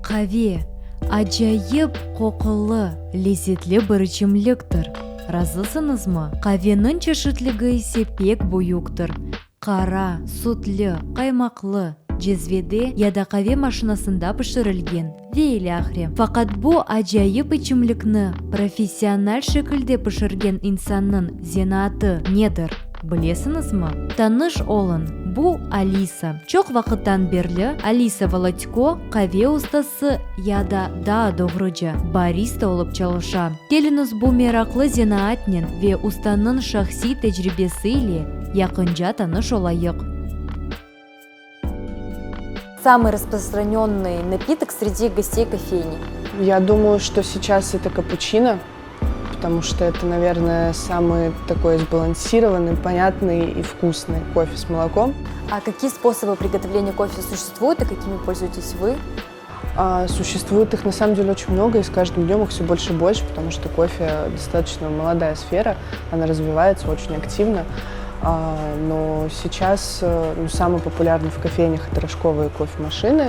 Қаве, ажайып қоқылы, лезетлі бір ішімліктір. Разысыңыз ма? Қавенің чешетлігі ise пек бұйықтыр. Қара, сутлы, қаймақлы, джезведе яда қаве машинасында пішірілген. Вейлі ахре. Фақат бұ ажайып ішімлікні профессионал шекілде пішірген инсанның зенаты недір? Білесіңіз ма? Таныш олын. Бұ Алиса. Чоқ вақыттан берлі Алиса Володько қаве ұстасы яда да доғрыжа бариста олып чалыша. Келіңіз бұ мерақлы зенаатнен ве устанның шахси тәжірибесі иле яқынжа таныш олайық. Самый распространенный напиток среди гостей кофейни? Я думаю, что сейчас это капучино, потому что это, наверное, самый такой сбалансированный, понятный и вкусный кофе с молоком. А какие способы приготовления кофе существуют и какими пользуетесь вы? Существует их на самом деле очень много, и с каждым днем их все больше и больше, потому что кофе достаточно молодая сфера, она развивается очень активно. Но сейчас самый популярный в кофейнях это рожковые кофемашины,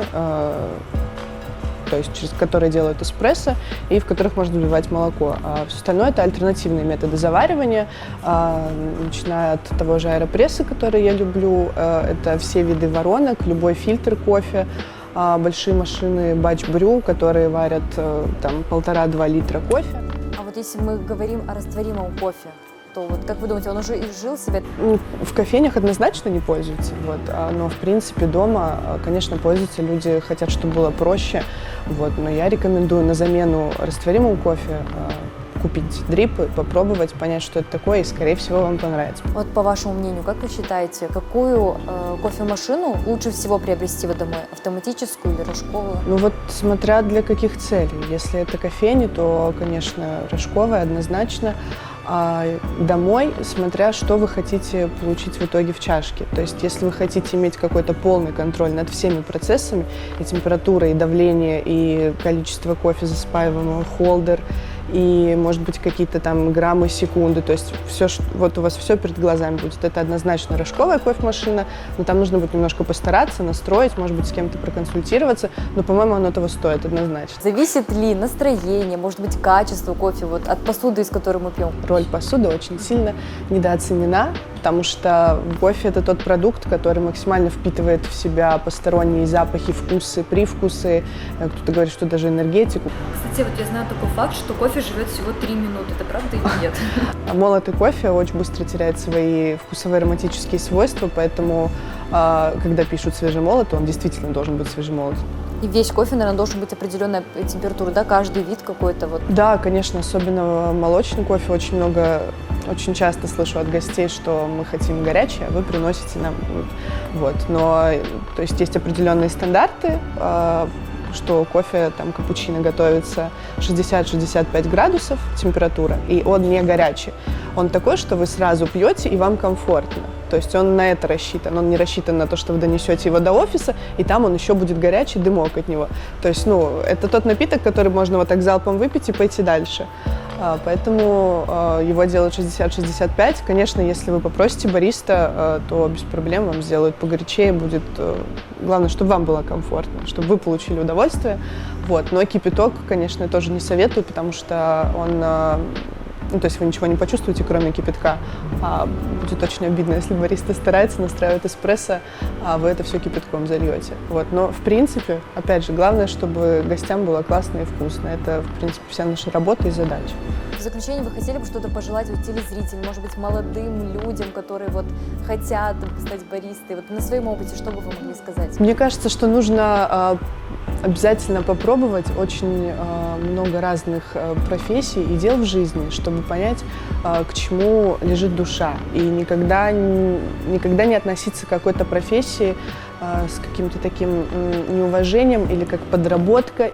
то есть через которые делают эспрессо и в которых можно вливать молоко. А все остальное это альтернативные методы заваривания, начиная от того же аэропресса, который я люблю, это все виды воронок, любой фильтр кофе, большие машины батч-брю, которые варят там 1,5-2 литра кофе. А вот если мы говорим о растворимом кофе, то вот как вы думаете, он уже изжил себя? В кофейнях однозначно не пользуются, но в принципе дома, конечно, пользуются, люди хотят, чтобы было проще, но я рекомендую на замену растворимому кофе купить дрипы, попробовать, понять, что это такое, и, скорее всего, вам понравится. Вот по вашему мнению, как вы считаете, какую кофемашину лучше всего приобрести домой? Автоматическую или рожковую? Смотря для каких целей. Если это кофейня, то, конечно, рожковая однозначно. А домой, смотря что вы хотите получить в итоге в чашке. То есть, если вы хотите иметь какой-то полный контроль над всеми процессами, и температура, и давление, и количество кофе засыпаемого в холдер, и, может быть, какие-то там граммы, секунды, то есть все, у вас все перед глазами будет. Это однозначно рожковая кофемашина, но там нужно будет немножко постараться, настроить, может быть, с кем-то проконсультироваться, но, по-моему, оно того стоит однозначно. Зависит ли настроение, может быть, качество кофе от посуды, из которой мы пьем? Роль посуды очень сильно недооценена, потому что кофе – это тот продукт, который максимально впитывает в себя посторонние запахи, вкусы, привкусы, кто-то говорит, что даже энергетику. Кстати, я знаю такой факт, что кофе живет всего 3 минуты. Это правда или нет? Молотый кофе очень быстро теряет свои вкусовые ароматические свойства, поэтому, когда пишут свежемолот, он действительно должен быть свежемолот. И весь кофе, наверное, должен быть определенная температура, да? Каждый вид какой-то Да, конечно, особенно молочный кофе. Очень часто слышу от гостей, что мы хотим горячее, а вы приносите нам. Но, то есть определенные стандарты, что кофе, капучино готовится 60-65 градусов температура, и он не горячий. Он такой, что вы сразу пьете, и вам комфортно. То есть он на это рассчитан. Он не рассчитан на то, что вы донесете его до офиса, и там он еще будет горячий, дымок от него. То есть, это тот напиток, который можно так залпом выпить и пойти дальше. Поэтому его делают 60-65. Конечно, если вы попросите бариста, то без проблем вам сделают погорячее. Будет главное, чтобы вам было комфортно, чтобы вы получили удовольствие. Но кипяток, конечно, я тоже не советую, потому что он... то есть вы ничего не почувствуете, кроме кипятка. Будет очень обидно, если бариста старается, настраивает эспрессо, а вы это все кипятком зальете. Но в принципе, опять же, главное, чтобы гостям было классно и вкусно. Это, в принципе, вся наша работа и задача. В заключение вы хотели бы что-то пожелать телезрителям, может быть, молодым людям, которые хотят стать баристой? На своем опыте что бы вы могли сказать? Мне кажется, что нужно обязательно попробовать очень много разных профессий и дел в жизни, чтобы понять, к чему лежит душа. И никогда не относиться к какой-то профессии с каким-то таким неуважением или как подработка.